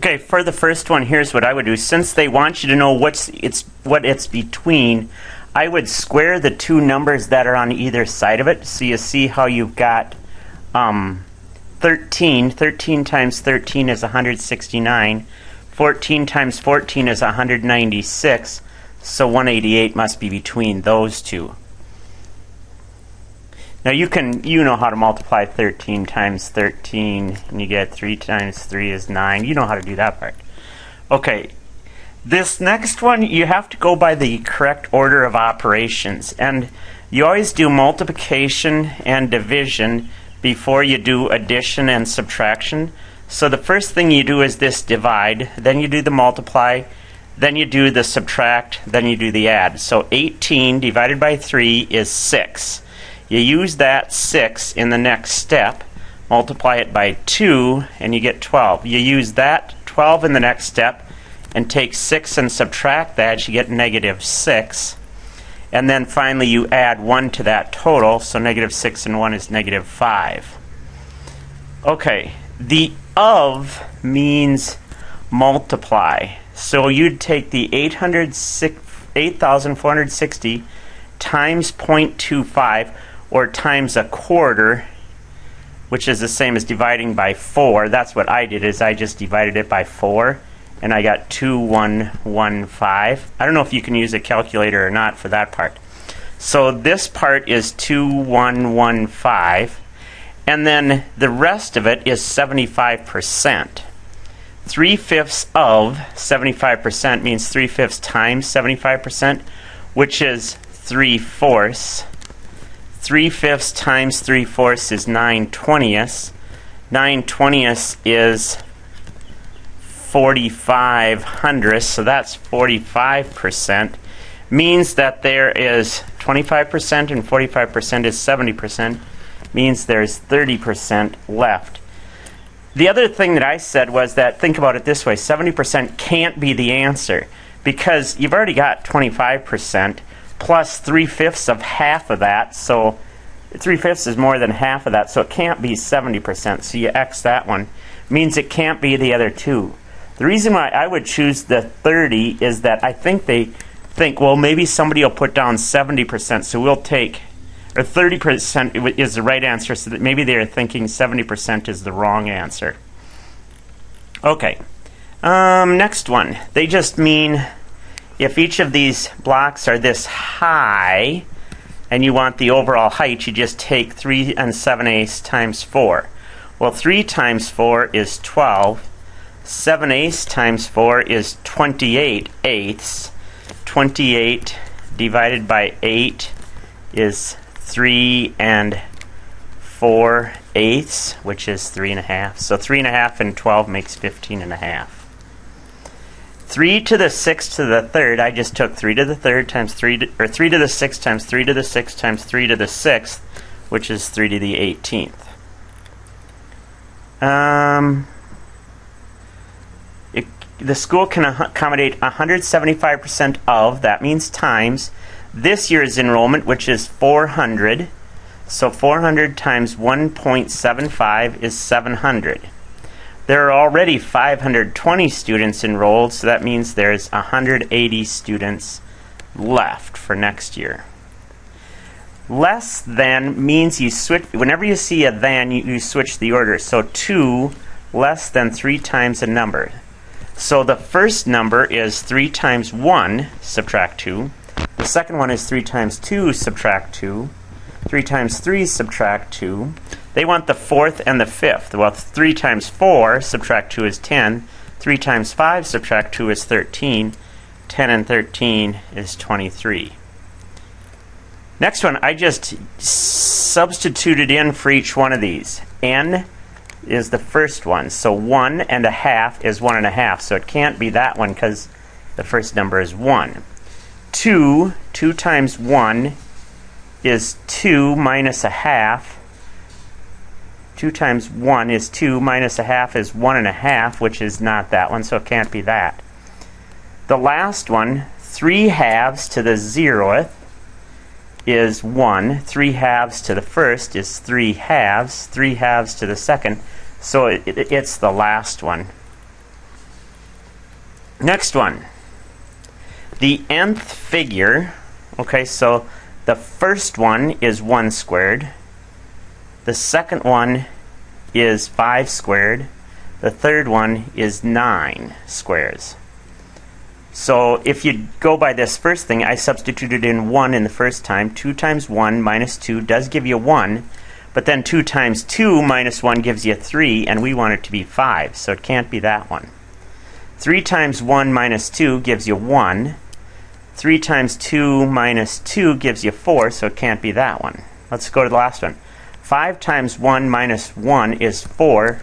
Okay, for the first one, here's what I would do. Since they want you to know what it's between, I would square the two numbers that are on either side of it. So you see how you've got 13. 13 times 13 is 169. 14 times 14 is 196. So 188 must be between those two. Now you know how to multiply 13 times 13, and you get 3 times 3 is 9. You know how to do that part. Okay, this next one, you have to go by the correct order of operations. And you always do multiplication and division before you do addition and subtraction. So the first thing you do is this divide, then you do the multiply, then you do the subtract, then you do the add. So 18 divided by 3 is 6. You use that 6 in the next step, multiply it by 2, and you get 12. You use that 12 in the next step, and take 6 and subtract that, you get negative 6. And then finally you add 1 to that total, so negative 6 and 1 is negative 5. Okay, the of means multiply. So you'd take the 8,460 times 0.25, or times a quarter, which is the same as dividing by 4. That's what I did, is I just divided it by 4, and I got 2115. I don't know if you can use a calculator or not for that part. So this part is 2115, and then the rest of it is 75%. 3/5 of 75% means 3/5 times 75%, which is 3/4. 3/5 times 3/4 is 9/20. 9/20 is 4/500, so that's 45%. Means that there is 25% and 45% is 70%. Means there's 30% left. The other thing that I said was that, think about it this way, 70% can't be the answer, because you've already got 25% plus 3/5 of half of that, so 3/5 is more than half of that, so it can't be 70%, so you X that one. Means it can't be the other two. The reason why I would choose the 30 is that I think they think, well, maybe somebody will put down 70%, so we'll take, or 30% is the right answer, so that maybe they're thinking 70% is the wrong answer. Okay, next one. They just mean if each of these blocks are this high and you want the overall height, you just take 3 7/8 times 4. Well, 3 times 4 is 12. 7/8 times 4 is 28/8. 28 divided by 8 is 3 4/8, which is 3.5. So 3.5 and 12 makes 15.5. 3 to the 6th to the 3rd, I just took 3 to the 3rd times 3 to, or 3 to the 6th times 3 to the 6th times 3 to the 6th, which is 3 to the 18th. The school can accommodate 175% of, that means times, this year's enrollment, which is 400. So 400 times 1.75 is 700. There are already 520 students enrolled, so that means there's 180 students left for next year. Less than means you switch, whenever you see a than, you switch the order. So 2 less than 3 times a number. So the first number is 3 times 1, subtract 2. The second one is 3 times 2, subtract 2. 3 times 3, subtract 2. They want the 4th and the 5th. Well, 3 times 4, subtract 2 is 10. 3 times 5, subtract 2 is 13. 10 and 13 is 23. Next one, I just substituted in for each one of these. N is the first one. So 1 1/2 is 1 1/2. So it can't be that one because the first number is 1. 2 times 1 is 2 minus 1/2. 2 times 1 is 2 minus 1/2 is 1 1/2, which is not that one, so it can't be that. The last one, 3/2 to the 0th is 1. 3/2 to the first is 3/2. 3/2 to the second, so it's the last one. Next one. The nth figure, okay, so the first one is 1 squared. The second one is 5 squared. The third one is 9 squares. So if you go by this first thing, I substituted in 1 in the first time. 2 times 1 minus 2 does give you 1. But then 2 times 2 minus 1 gives you 3, and we want it to be 5, so it can't be that one. 3 times 1 minus 2 gives you 1. 3 times 2 minus 2 gives you 4, so it can't be that one. Let's go to the last one. 5 times 1 minus 1 is 4,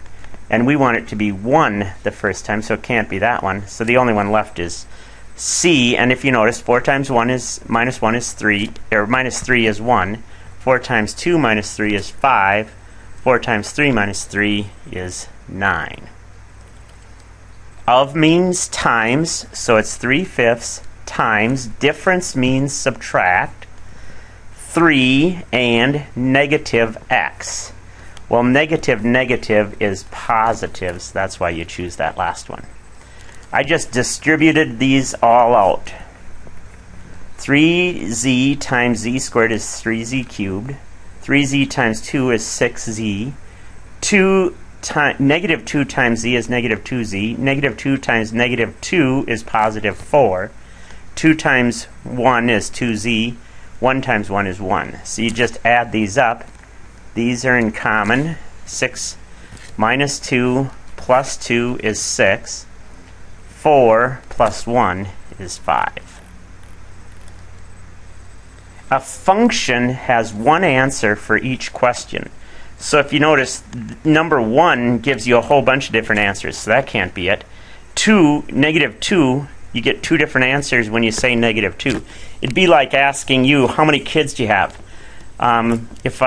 and we want it to be 1 the first time, so it can't be that one. So the only one left is C, and if you notice, 4 times 1 is minus 1 is 3, or minus 3 is 1. 4 times 2 minus 3 is 5. 4 times 3 minus 3 is 9. Of means times, so it's 3/5 times, difference means subtract, 3 and negative x. Well, negative is positive, so that's why you choose that last one. I just distributed these all out. 3z times z squared is 3z cubed. 3z times 2 is 6z. Negative 2 times z is negative 2z. Negative 2 times negative 2 is positive 4. 2 times 1 is 2z. 1 times 1 is 1. So you just add these up. These are in common. 6 minus 2 plus 2 is 6. 4 plus 1 is 5. A function has one answer for each question. So if you notice, number 1 gives you a whole bunch of different answers, so that can't be it. Negative 2, you get 2 different answers when you say negative 2. It'd be like asking you, how many kids do you have? If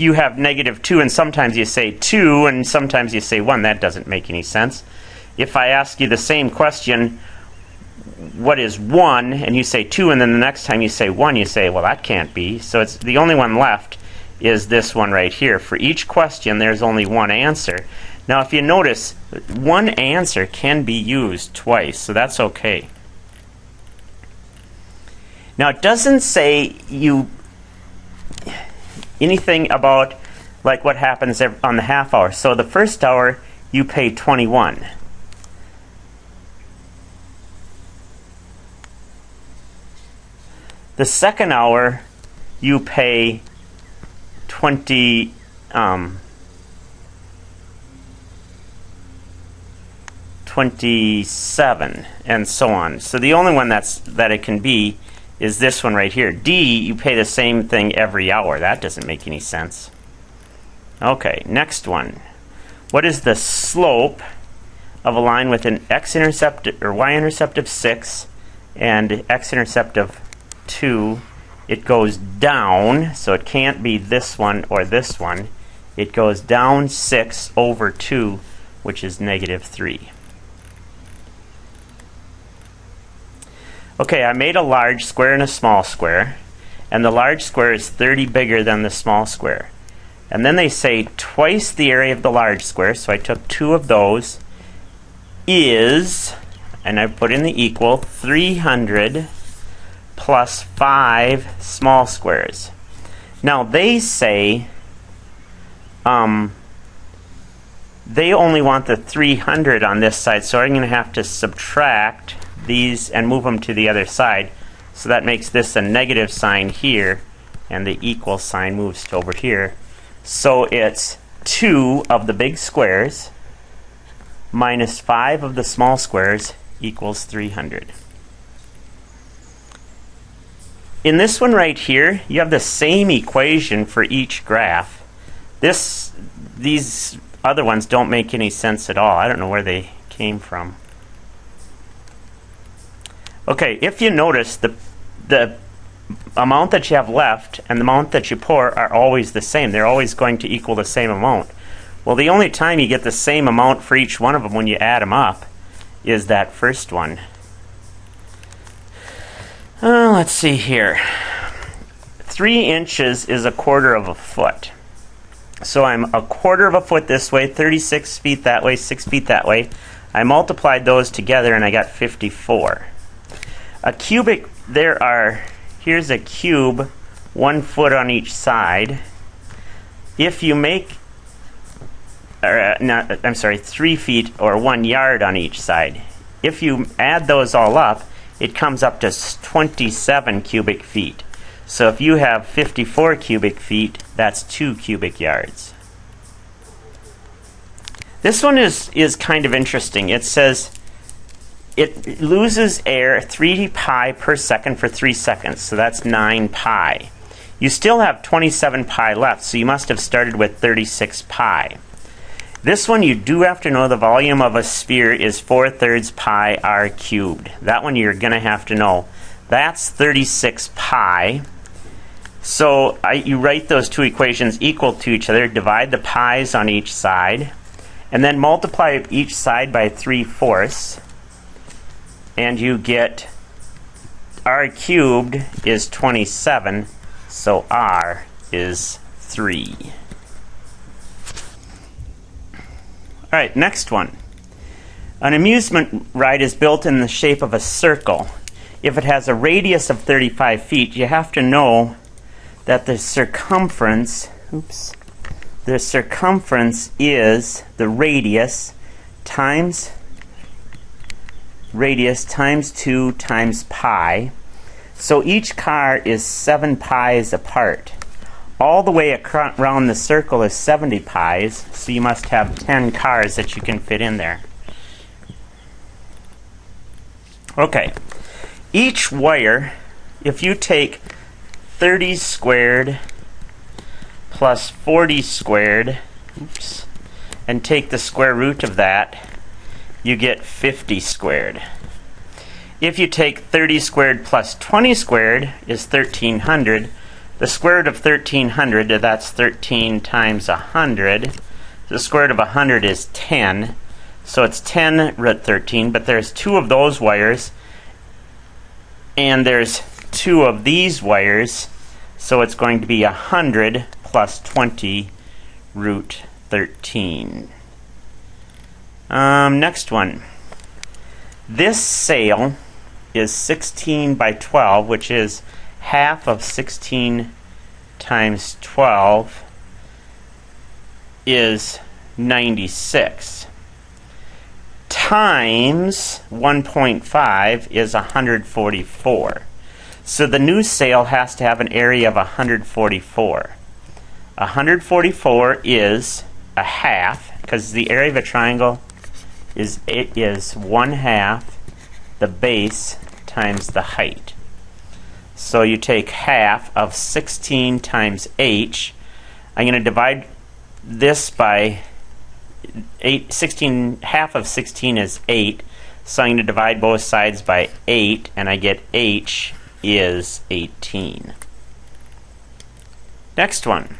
you have negative 2 and sometimes you say 2 and sometimes you say 1, that doesn't make any sense. If I ask you the same question, what is 1, and you say 2, and then the next time you say 1, you say, well, that can't be. So it's the only one left is this one right here. For each question, there's only one answer. Now, if you notice, one answer can be used twice, so that's okay. Now, it doesn't say anything about like what happens on the half hour. So the first hour, you pay 21. The second hour, you pay 27, and so on. So the only one that it can be is this one right here. D, you pay the same thing every hour. That doesn't make any sense. Okay, next one. What is the slope of a line with an x-intercept or y-intercept of 6 and x-intercept of 2? It goes down, so it can't be this one or this one. It goes down 6 over 2, which is negative 3. Okay, I made a large square and a small square, and the large square is 30 bigger than the small square. And then they say twice the area of the large square, so I took 2 of those, is, and I put in the equal, 300 plus 5 small squares. Now they say they only want the 300 on this side, so I'm going to have to subtract these and move them to the other side. So that makes this a negative sign here, and the equal sign moves to over here. So it's 2 of the big squares minus 5 of the small squares equals 300. In this one right here, you have the same equation for each graph. These other ones don't make any sense at all. I don't know where they came from. Okay, if you notice, the amount that you have left and the amount that you pour are always the same. They're always going to equal the same amount. Well, the only time you get the same amount for each one of them when you add them up is that first one. Let's see here. 3 inches is 1/4 of a foot. So I'm a quarter of a foot this way, 36 feet that way, 6 feet that way. I multiplied those together and I got 54. A cubic, here's a cube, 1 foot on each side. If you make, 3 feet or 1 yard on each side. If you add those all up, it comes up to 27 cubic feet. So if you have 54 cubic feet, that's 2 cubic yards. This one is kind of interesting. It says it loses air 3 pi per second for 3 seconds, so that's 9 pi. You still have 27 pi left, so you must have started with 36 pi. This one you do have to know the volume of a sphere is 4/3 pi r cubed. That one you're going to have to know. That's 36 pi. So you write those two equations equal to each other, divide the pi's on each side, and then multiply each side by 3/4, and you get r cubed is 27, so r is 3. All right, next one. An amusement ride is built in the shape of a circle. If it has a radius of 35 feet, you have to know that the circumference is the radius times 2 times pi. So each car is 7 pi's apart. All the way around the circle is 70 pi's, so you must have 10 cars that you can fit in there. Okay, each wire, if you take 30 squared plus 40 squared, and take the square root of that, you get 50 squared. If you take 30 squared plus 20 squared is 1300. The square root of 1300, that's 13 times 100. The square root of 100 is 10. So it's 10 root 13, but there's 2 of those wires, and there's 2 of these wires, so it's going to be 100 plus 20 root 13. Next one. This sail is 16 by 12, which is half of 16 times 12 is 96. Times 1.5 is 144. So the new sail has to have an area of 144. 144 is a half, because the area of a triangle is 1/2 the base times the height. So you take half of 16 times h. I'm going to divide this by 8. Half of 16 is 8. So I'm going to divide both sides by 8, and I get h is 18. Next one.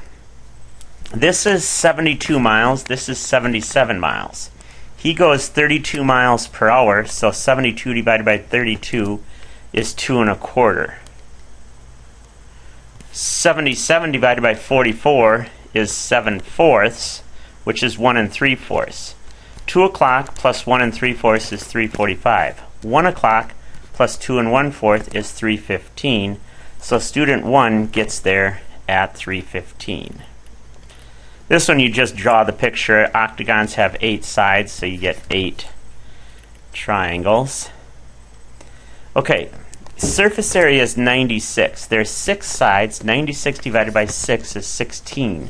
This is 72 miles. This is 77 miles. He goes 32 miles per hour, so 72 divided by 32 is 2 1/4. 77 divided by 44 is 7/4, which is 1 3/4. 2 o'clock plus 1 3/4 is 3:45. 1 o'clock plus 2 1/4 is 3:15. So student 1 gets there at 3:15. This one you just draw the picture. Octagons have 8 sides, so you get 8 triangles. Okay, surface area is 96. There's 6 sides. 96 divided by 6 is 16.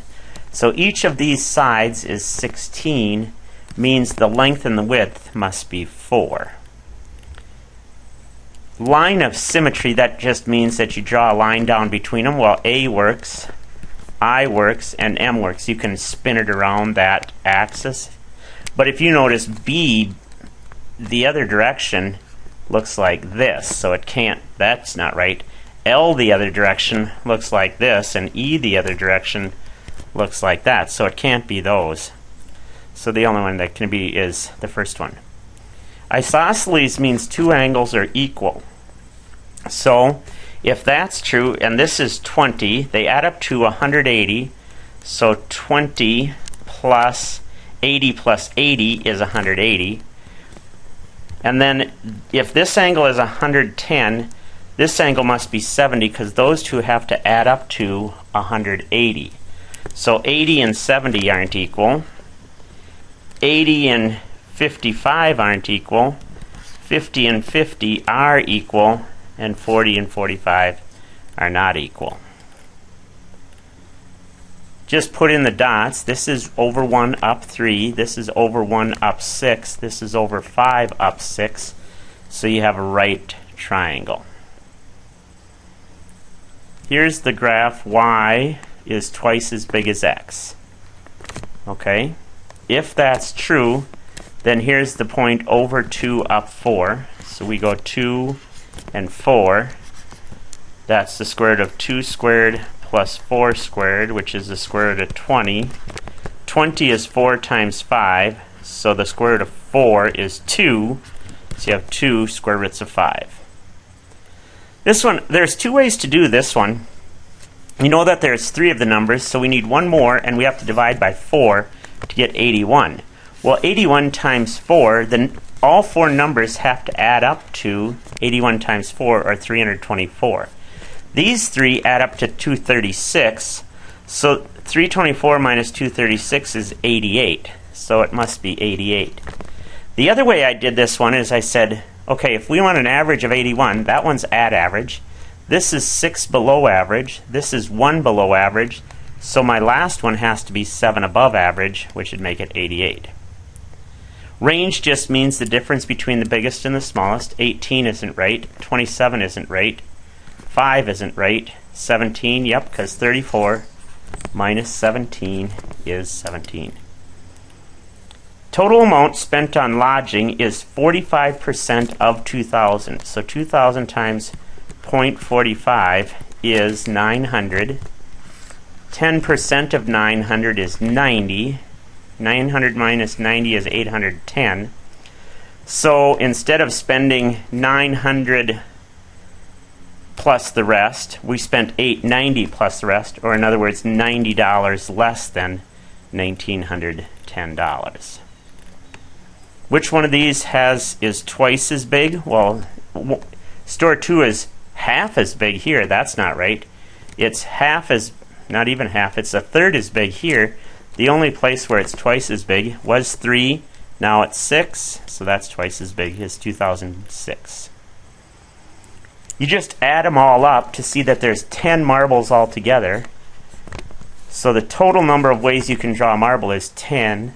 So each of these sides is 16, means the length and the width must be 4. Line of symmetry, that just means that you draw a line down between them. Well, A works, I works, and M works. You can spin it around that axis. But if you notice, B, the other direction, looks like this, so it can't, that's not right. L, the other direction, looks like this, and E, the other direction, looks like that, so it can't be those. So the only one that can be is the first one. Isosceles means 2 angles are equal. So if that's true, and this is 20, they add up to 180, So 20 plus 80 plus 80 is 180. And then if this angle is 110, this angle must be 70 because those two have to add up to 180. So 80 and 70 aren't equal. 80 and 55 aren't equal. 50 and 50 are equal. And 40 and 45 are not equal. Just put in the dots. This is over 1 up 3. This is over 1 up 6. This is over 5 up 6. So you have a right triangle. Here's the graph. Y is twice as big as x. Okay? If that's true, then here's the point over 2 up 4. So we go 2 and 4. That's the square root of 2 squared plus 4 squared, which is the square root of 20. 20 is 4 times 5, so the square root of 4 is 2. So you have 2 square roots of 5. This one, there's two ways to do this one. You know that there's 3 of the numbers, so we need one more, and we have to divide by 4 to get 81. Well, 81 times 4, then all 4 numbers have to add up to 81 times 4, or 324. These 3 add up to 236, so 324 minus 236 is 88, so it must be 88. The other way I did this one is I said, okay, if we want an average of 81, that one's at average. This is 6 below average. This is 1 below average. So my last one has to be 7 above average, which would make it 88. Range just means the difference between the biggest and the smallest. 18 isn't right. 27 isn't right. 5 isn't right. 17, yep, because 34 minus 17 is 17. Total amount spent on lodging is 45% of 2,000. So 2,000 times 0.45 is 900. 10% of 900 is 90. 900 minus 90 is 810. So instead of spending 900 plus the rest, we spent $890 plus the rest, or in other words, $90 less than $1,910. Which one of these is twice as big? Well, store 2 is half as big here. That's not right. It's half as, not even half, it's a third as big here. The only place where it's twice as big was 3. Now it's 6, so that's twice as big as 2006. You just add them all up to see that there's 10 marbles altogether. So the total number of ways you can draw a marble is 10.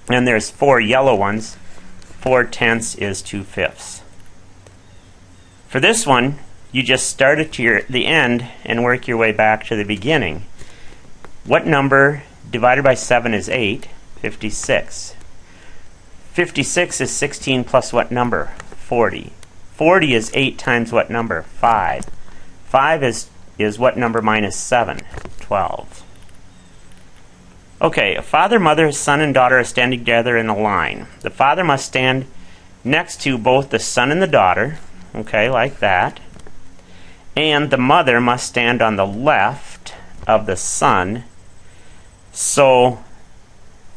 And there's 4 yellow ones. 4/10 is 2/5. For this one, you just start at the end and work your way back to the beginning. What number divided by 7 is 8? 56. 56 is 16 plus what number? 40. 40 is 8 times what number? 5. 5 is what number minus 7? 12. Okay, a father, mother, son, and daughter are standing together in a line. The father must stand next to both the son and the daughter, okay, like that. And the mother must stand on the left of the son. So,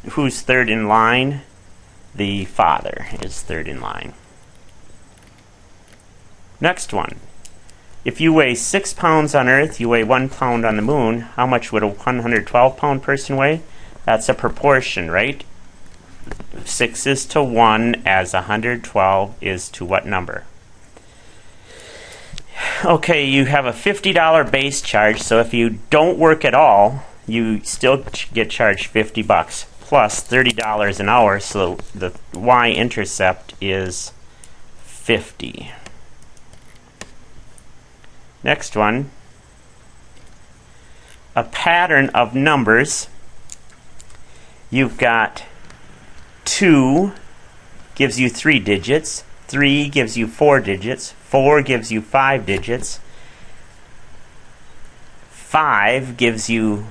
who's third in line? The father is third in line. Next one. If you weigh 6 pounds on Earth, you weigh 1 pound on the moon, how much would a 112-pound person weigh? That's a proportion, right? 6 is to 1 as 112 is to what number? Okay, you have a $50 base charge, so if you don't work at all, you still get charged $50 plus $30 an hour, so the y-intercept is 50. Next one, a pattern of numbers. You've got 2 gives you 3 digits, 3 gives you 4 digits, 4 gives you 5 digits, 5 gives you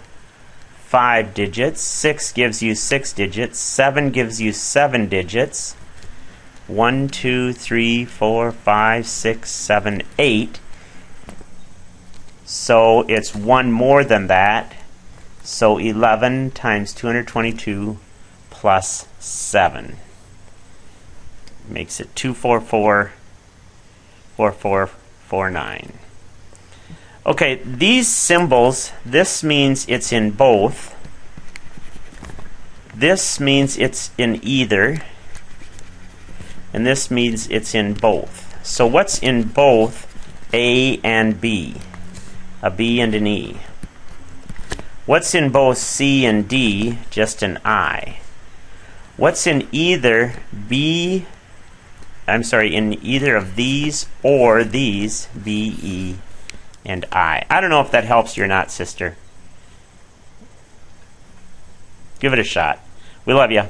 5 digits, 6 gives you 6 digits, 7 gives you 7 digits, 1, 2, 3, 4, 5, 6, 7, 8. So it's 1 more than that. So 11 times 222 plus 7 makes it 2444449. Okay, these symbols, this means it's in both. This means it's in either. And this means it's in both. So what's in both A and B? A B and an E. What's in both C and D? Just an I. What's in either in either of these or these, B, E, and I. I don't know if that helps you or not, sister. Give it a shot. We love you.